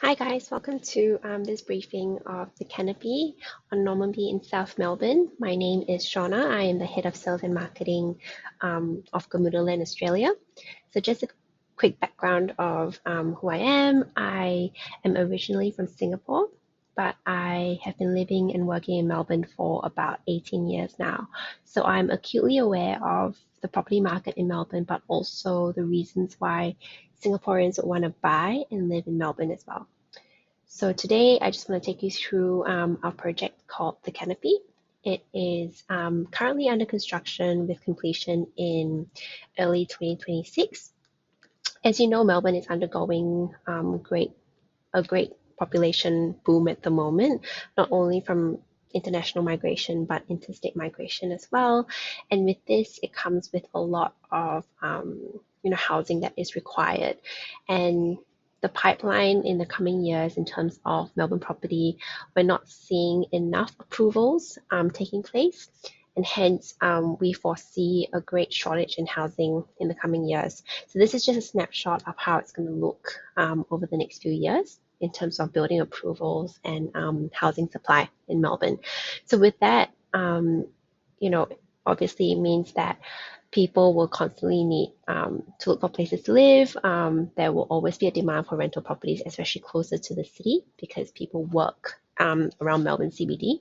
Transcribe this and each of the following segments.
Hi guys, welcome to this briefing of the Canopy on Normanby in South Melbourne. My name is Shauna. I am the Head of Sales and Marketing of Gamuda Australia. So just a quick background of who I am. I am originally from Singapore, but I have been living and working in Melbourne for about 18 years now. So I'm acutely aware of the property market in Melbourne, but also the reasons why Singaporeans would want to buy and live in Melbourne as well. So today I just want to take you through our project called the Canopy. It is currently under construction with completion in early 2026. As you know, Melbourne is undergoing a great population boom at the moment, not only from international migration but interstate migration as well. And with this, it comes with a lot of housing that is required. And the pipeline in the coming years in terms of Melbourne property, we're not seeing enough approvals taking place. And hence, we foresee a great shortage in housing in the coming years. So this is just a snapshot of how it's going to look over the next few years in terms of building approvals and housing supply in Melbourne. So with that, obviously it means that people will constantly need to look for places to live. There will always be a demand for rental properties, especially closer to the city because people work around Melbourne CBD.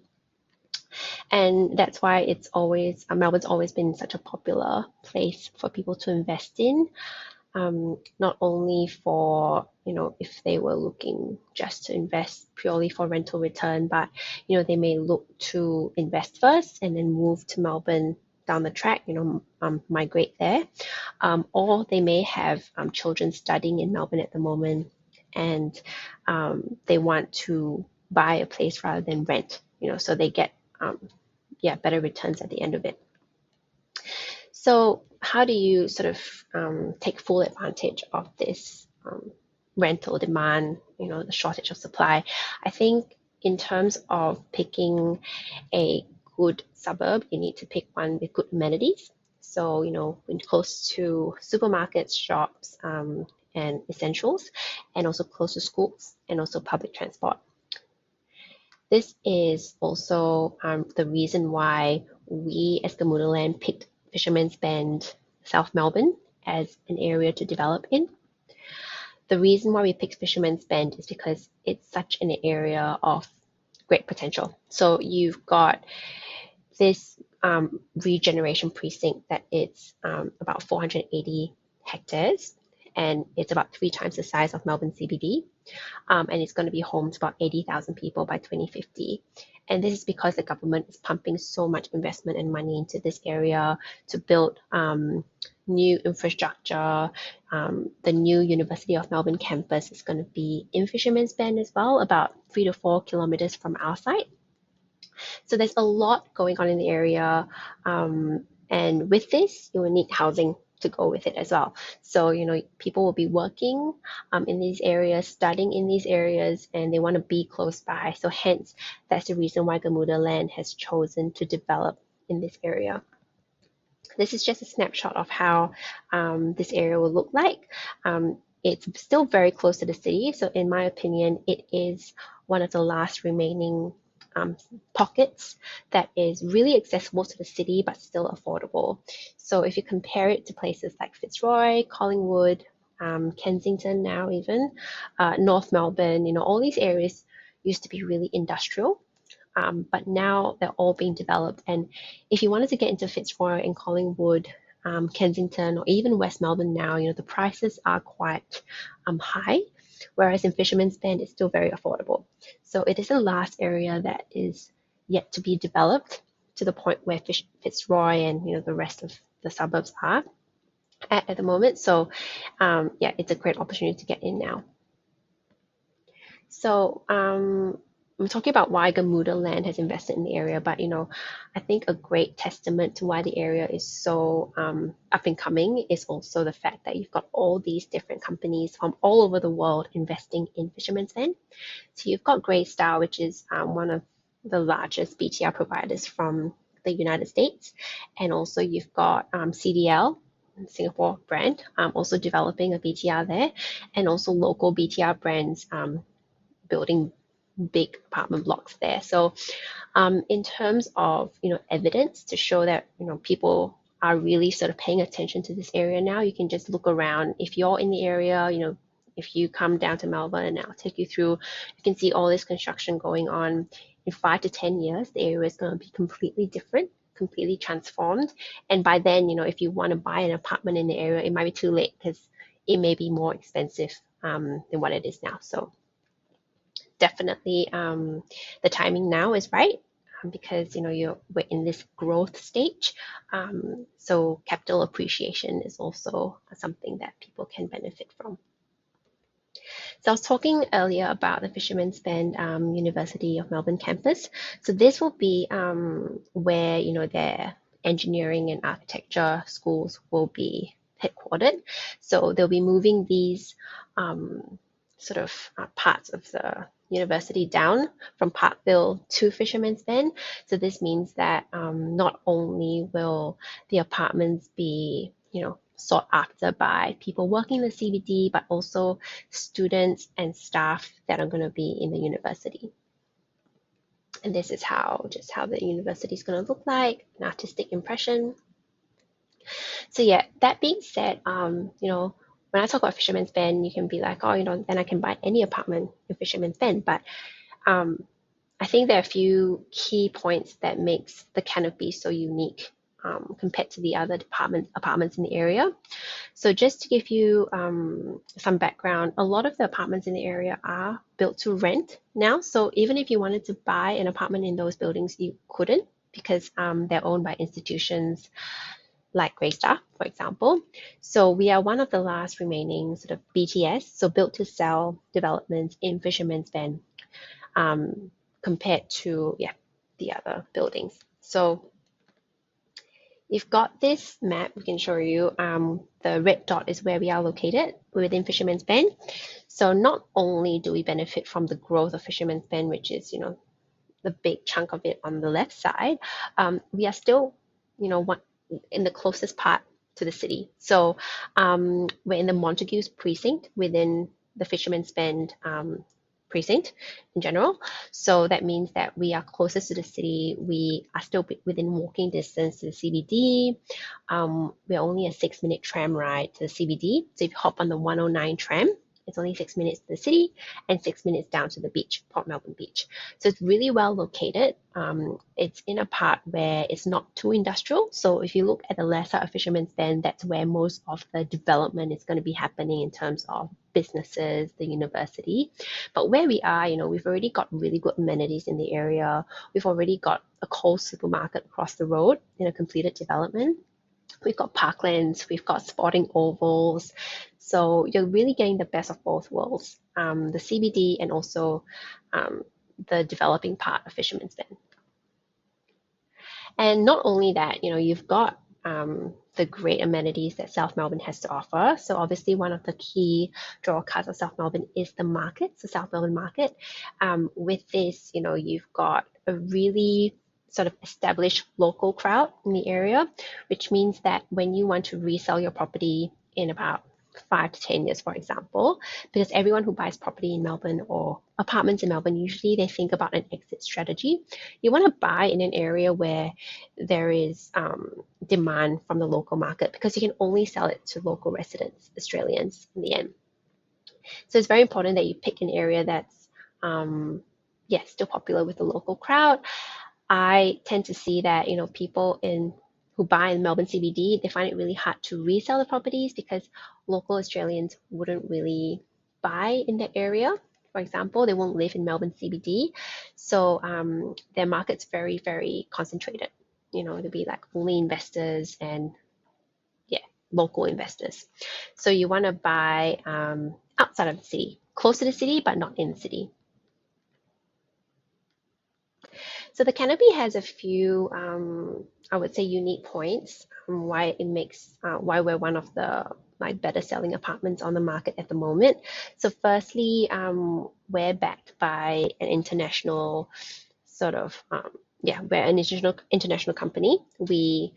And that's why it's always Melbourne's always been such a popular place for people to invest in. Not only for if they were looking just to invest purely for rental return, but they may look to invest first and then move to Melbourne down the track, migrate there, or they may have children studying in Melbourne at the moment, and they want to buy a place rather than rent, so they get better returns at the end of it. So how do you sort of take full advantage of this rental demand, the shortage of supply? I think in terms of picking a good suburb, you need to pick one with good amenities. So, when close to supermarkets, shops, and essentials, and also close to schools and also public transport. This is also the reason why we as Gamuda Land picked Fisherman's Bend, South Melbourne as an area to develop in. The reason why we picked Fisherman's Bend is because it's such an area of great potential. So you've got this regeneration precinct that it's about 480 hectares, and it's about 3 times the size of Melbourne CBD. And it's going to be home to about 80,000 people by 2050. And this is because the government is pumping so much investment and money into this area to build new infrastructure. The new University of Melbourne campus is going to be in Fisherman's Bend as well, about 3 to 4 kilometers from our site. So there's a lot going on in the area. And with this, you will need housing to go with it as well. So, people will be working in these areas, studying in these areas, and they want to be close by. So hence, that's the reason why Gamuda Land has chosen to develop in this area. This is just a snapshot of how this area will look like. It's still very close to the city. So in my opinion, it is one of the last remaining pockets that is really accessible to the city but still affordable. So if you compare it to places like Fitzroy, Collingwood, Kensington now even, North Melbourne, all these areas used to be really industrial, but now they're all being developed. And if you wanted to get into Fitzroy and Collingwood, Kensington, or even West Melbourne now, the prices are quite high, whereas in Fisherman's Bend, it's still very affordable. So it is the last area that is yet to be developed to the point where Fitzroy and the rest of the suburbs are at the moment. So it's a great opportunity to get in now. So I'm talking about why Gamuda Land has invested in the area, but I think a great testament to why the area is so up and coming is also the fact that you've got all these different companies from all over the world investing in Fisherman's Bend. So you've got Greystar, which is one of the largest BTR providers from the United States, and also you've got CDL, Singapore brand, also developing a BTR there, and also local BTR brands building big apartment blocks there. So in terms of evidence to show that people are really sort of paying attention to this area now, you can just look around. If you're in the area, if you come down to Melbourne, and I'll take you through, you can see all this construction going on. In 5 to 10 years, the area is going to be completely different, completely transformed. And by then, if you want to buy an apartment in the area, it might be too late because it may be more expensive than what it is now. So definitely the timing now is right because we're in this growth stage. So capital appreciation is also something that people can benefit from. So I was talking earlier about the Fisherman's Bend University of Melbourne campus. So this will be where their engineering and architecture schools will be headquartered. So they'll be moving these sort of parts of the university down from Parkville to Fisherman's Bend. So this means that not only will the apartments be sought after by people working in the CBD, but also students and staff that are going to be in the university. And this is just how the university is going to look like, an artistic impression. So yeah, that being said, when I talk about Fisherman's Bend, you can be like, oh, then I can buy any apartment in Fisherman's Bend. But I think there are a few key points that makes the Canopy so unique compared to the other apartments in the area. So just to give you some background, a lot of the apartments in the area are built to rent now. So even if you wanted to buy an apartment in those buildings, you couldn't because they're owned by institutions like Greystar, for example. So we are one of the last remaining sort of BTS, so built to sell developments in Fisherman's Bend compared to the other buildings. So you've got this map we can show you. The red dot is where we are located within Fisherman's Bend. So not only do we benefit from the growth of Fisherman's Bend, which is the big chunk of it on the left side, we are still in the closest part to the city. So we're in the Montague's precinct within the Fisherman's Bend precinct in general. So that means that we are closest to the city. We are still within walking distance to the CBD. We're only a 6-minute tram ride to the CBD. So if you hop on the 109 tram, it's only 6 minutes to the city and 6 minutes down to the beach, Port Melbourne Beach. So it's really well located. It's in a part where it's not too industrial. So if you look at the left side of Fisherman's Bend, that's where most of the development is going to be happening in terms of businesses, the university. But where we are, we've already got really good amenities in the area. We've already got a Coles supermarket across the road in a completed development. We've got parklands, we've got sporting ovals. So you're really getting the best of both worlds, the CBD and also the developing part of Fisherman's Bend. And not only that, you've got the great amenities that South Melbourne has to offer. So obviously one of the key draw cards of South Melbourne is the market, the South Melbourne market. With this, you've got a really sort of established local crowd in the area, which means that when you want to resell your property in about 5 to 10 years, for example, because everyone who buys property in Melbourne or apartments in Melbourne, usually they think about an exit strategy. You want to buy in an area where there is demand from the local market because you can only sell it to local residents, Australians in the end. So it's very important that you pick an area that's still popular with the local crowd. I tend to see that people who buy in Melbourne CBD, they find it really hard to resell the properties because local Australians wouldn't really buy in that area. For example, they won't live in Melbourne CBD. So their market's very, very concentrated. It'll be like only investors and local investors. So you want to buy outside of the city, close to the city, but not in the city. So the Canopy has a few, I would say, unique points why it makes why we're one of the better selling apartments on the market at the moment. So firstly, we're backed by an international sort of we're an international company. We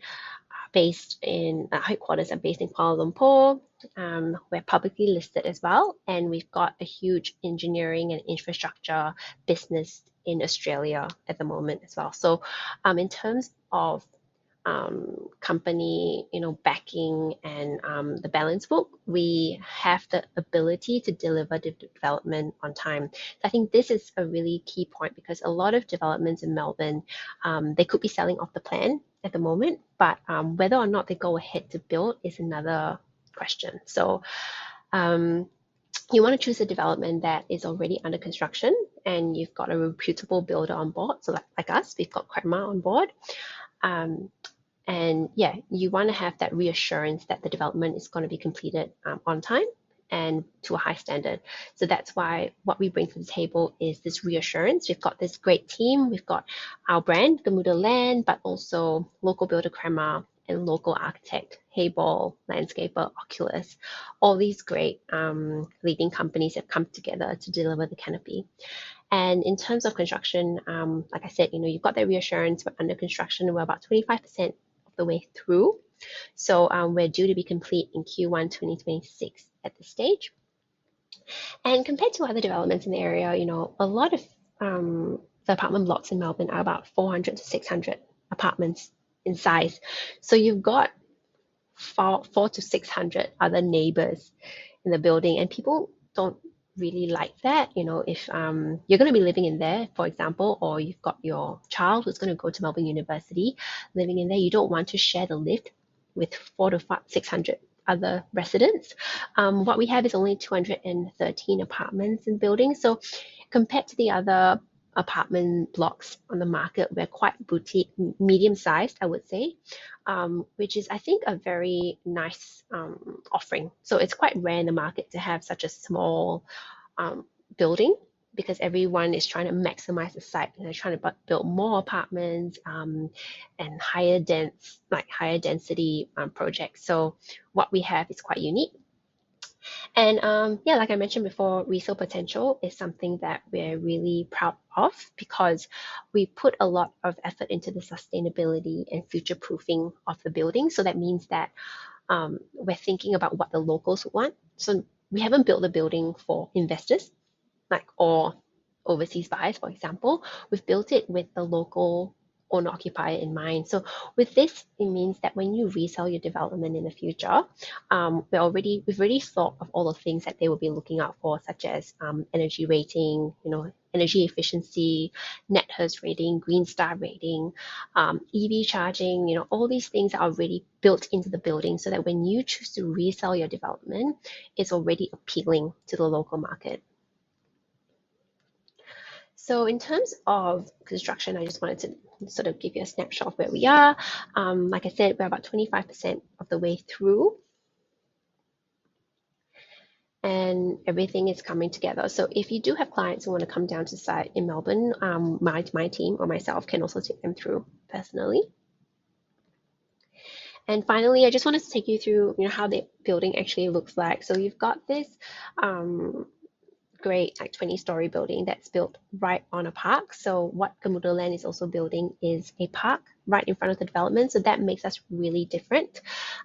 based in headquarters are based in Kuala Lumpur. We're publicly listed as well, and we've got a huge engineering and infrastructure business in Australia at the moment as well. So, in terms of company, backing and the balance book, we have the ability to deliver the development on time. So I think this is a really key point because a lot of developments in Melbourne, they could be selling off the plan at the moment, but whether or not they go ahead to build is another question. So you want to choose a development that is already under construction and you've got a reputable builder on board. So like us, we've got Crema on board. And yeah, you want to have that reassurance that the development is going to be completed on time and to a high standard. So that's why what we bring to the table is this reassurance. We've got this great team. We've got our brand, Gamuda Land, but also local builder Crema and local architect, Hayball, landscaper, Oculus. All these great leading companies have come together to deliver the canopy. And in terms of construction, like I said, you've got that reassurance. We're under construction. We're about 25% of the way through. So we're due to be complete in Q1 2026 at this stage. And compared to other developments in the area, a lot of the apartment blocks in Melbourne are about 400 to 600 apartments in size. So you've got four to 600 other neighbors in the building, and people don't really like that. If you're going to be living in there, for example, or you've got your child who's going to go to Melbourne University living in there, you don't want to share the lift with 400 to 600 other residents. What we have is only 213 apartments in buildings. So compared to the other apartment blocks on the market, we're quite boutique, medium sized, I would say, which is, I think, a very nice offering. So it's quite rare in the market to have such a small building because everyone is trying to maximize the site and they're trying to build more apartments and higher density projects. So what we have is quite unique. And yeah, like I mentioned before, resale potential is something that we're really proud of because we put a lot of effort into the sustainability and future proofing of the building. So that means that we're thinking about what the locals want. So we haven't built the building for investors, or overseas buyers, for example. We've built it with the local owner occupier in mind. So with this, it means that when you resell your development in the future, we've already thought of all the things that they will be looking out for, such as energy rating, energy efficiency, net Hertz rating, Green Star rating, EV charging, all these things are already built into the building so that when you choose to resell your development, it's already appealing to the local market. So in terms of construction, I just wanted to sort of give you a snapshot of where we are. Like I said, we're about 25% of the way through and everything is coming together. So if you do have clients who want to come down to site in Melbourne, my team or myself can also take them through personally. And finally, I just wanted to take you through, how the building actually looks like. So you've got this great 20-story building that's built right on a park. So what Gamuda Land is also building is a park right in front of the development. So that makes us really different.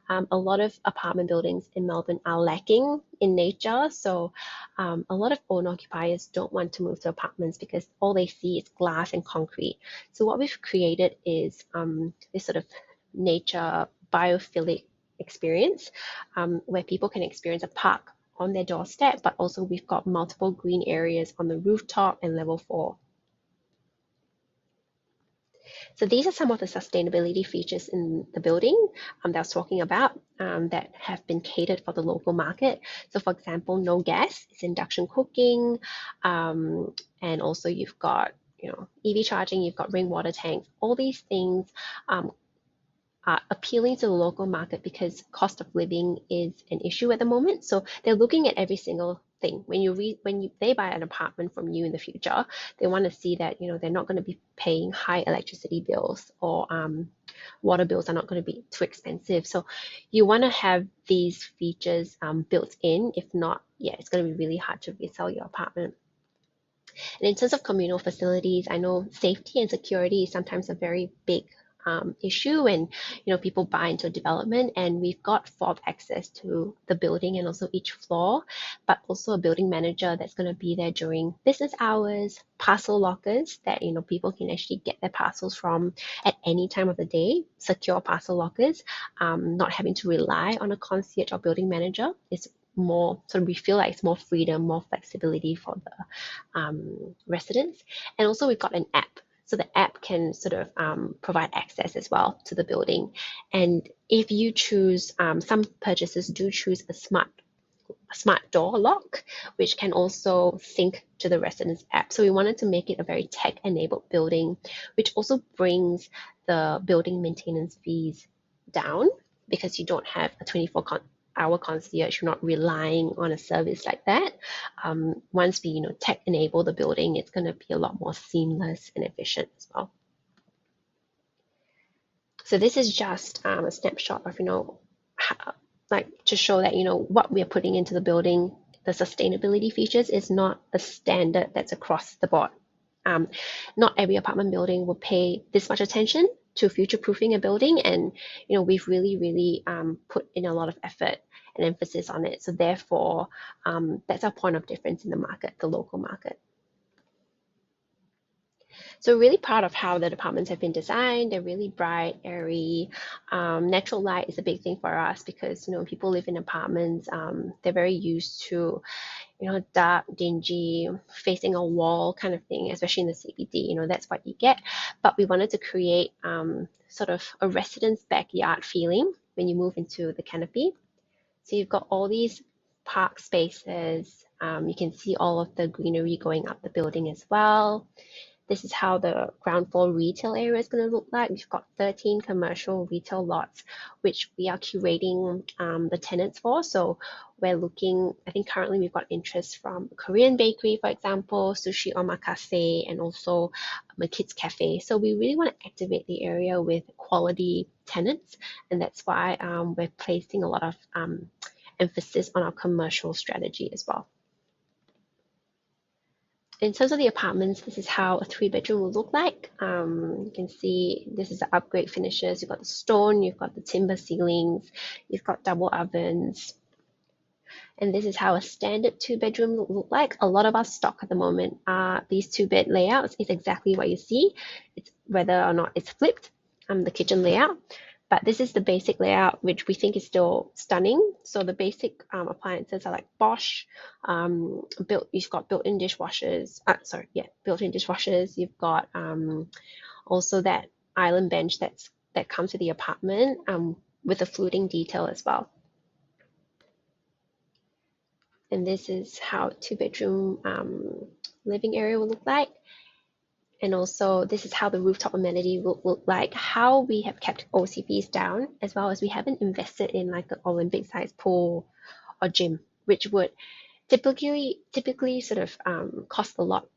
A lot of apartment buildings in Melbourne are lacking in nature. So a lot of owner occupiers don't want to move to apartments because all they see is glass and concrete. So what we've created is this sort of nature biophilic experience where people can experience a park on their doorstep, but also we've got multiple green areas on the rooftop and level 4. So these are some of the sustainability features in the building that I was talking about that have been catered for the local market. So for example, no gas, it's induction cooking, and also you've got EV charging, you've got rainwater tanks. All these things are appealing to the local market because cost of living is an issue at the moment. So they're looking at every single thing. When they buy an apartment from you in the future, they want to see that they're not going to be paying high electricity bills or water bills are not going to be too expensive. So you want to have these features built in. If not, it's going to be really hard to resell your apartment. And in terms of communal facilities, I know safety and security is sometimes a very big issue when people buy into a development, and we've got fob access to the building and also each floor, but also a building manager that's going to be there during business hours, parcel lockers that people can actually get their parcels from at any time of the day, secure parcel lockers, not having to rely on a concierge or building manager. It's more sort of, we feel like it's more freedom, more flexibility for the residents. And also we've got an app, so the app can sort of provide access as well to the building. And if you choose, some purchases do choose a smart door lock, which can also sync to the residence app. So we wanted to make it a very tech-enabled building, which also brings the building maintenance fees down, because you don't have a 24-hour concierge. You're not relying on a service like that. Once we tech enable the building, it's going to be a lot more seamless and efficient as well. So this is just a snapshot of how, like, to show that what we are putting into the building, the sustainability features, is not a standard that's across the board. Not every apartment building will pay this much attention to future-proofing a building, and we've really put in a lot of effort and emphasis on it. So therefore, that's our point of difference in the market, the local market. So really proud of how the apartments have been designed. They're really bright, airy. Natural light is a big thing for us, because when people live in apartments, they're very used to dark, dingy, facing a wall kind of thing, especially in the CBD. That's what you get. But we wanted to create sort of a residence backyard feeling when you move into the canopy. So you've got all these park spaces. You can see all of the greenery going up the building as well. This is how the ground floor retail area is going to look like. We've got 13 commercial retail lots, which we are curating the tenants for. So we're looking, I think currently we've got interest from Korean bakery, for example, sushi omakase, and also a kids cafe. So we really want to activate the area with quality tenants, and that's why we're placing a lot of emphasis on our commercial strategy as well. In terms of the apartments, this is how a 3-bedroom will look like. You can see this is the upgrade finishes. You've got the stone, you've got the timber ceilings, you've got double ovens. And this is how a standard 2-bedroom will look like. A lot of our stock at the moment are these 2-bed layouts. It's exactly what you see. It's whether or not it's flipped, the kitchen layout. But this is the basic layout, which we think is still stunning. So the basic appliances are like Bosch. You've got built-in dishwashers. Built-in dishwashers. You've got also that island bench that comes with the apartment with a fluting detail as well. And this is how 2-bedroom living area will look like. And also this is how the rooftop amenity will look like, how we have kept OCPs down, as well as we haven't invested in like an Olympic sized pool or gym, which would typically sort of cost a lot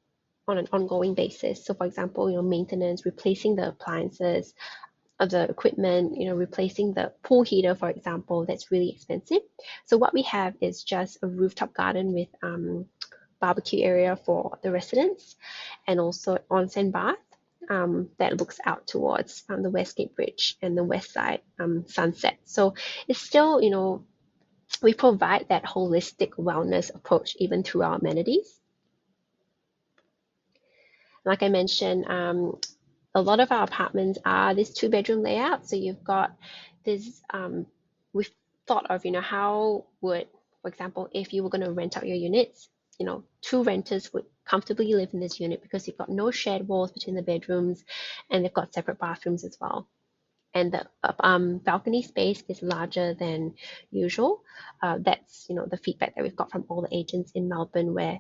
on an ongoing basis. So for example, maintenance, replacing the appliances, the equipment, replacing the pool heater, for example, that's really expensive. So what we have is just a rooftop garden with barbecue area for the residents, and also onsen bath that looks out towards the Westgate Bridge and the west side sunset. So it's still, we provide that holistic wellness approach even through our amenities. Like I mentioned, a lot of our apartments are this 2-bedroom layout. So you've got this, we've thought of, how would, for example, if you were going to rent out your units, 2 renters would comfortably live in this unit, because you've got no shared walls between the bedrooms, and they've got separate bathrooms as well. And the balcony space is larger than usual. That's the feedback that we've got from all the agents in Melbourne, where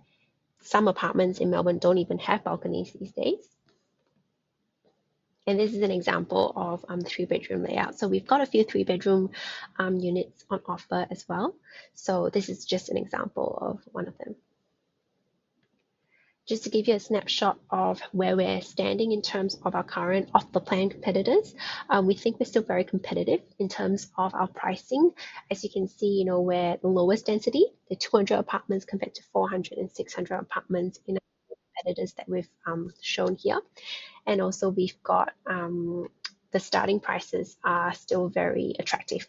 some apartments in Melbourne don't even have balconies these days. And this is an example of the 3-bedroom layout. So we've got a few 3-bedroom units on offer as well. So this is just an example of one of them. Just to give you a snapshot of where we're standing in terms of our current off-the-plan competitors, we think we're still very competitive in terms of our pricing. As you can see, we're the lowest density, the 200 apartments compared to 400 and 600 apartments in our competitors that we've shown here. And also we've got the starting prices are still very attractive.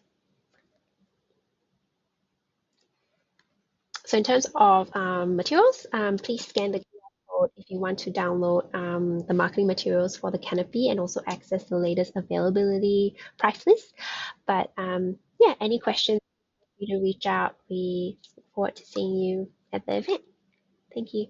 So in terms of materials, please scan the QR code if you want to download the marketing materials for the canopy and also access the latest availability price list. But yeah, any questions, feel free to reach out. We look forward to seeing you at the event. Thank you.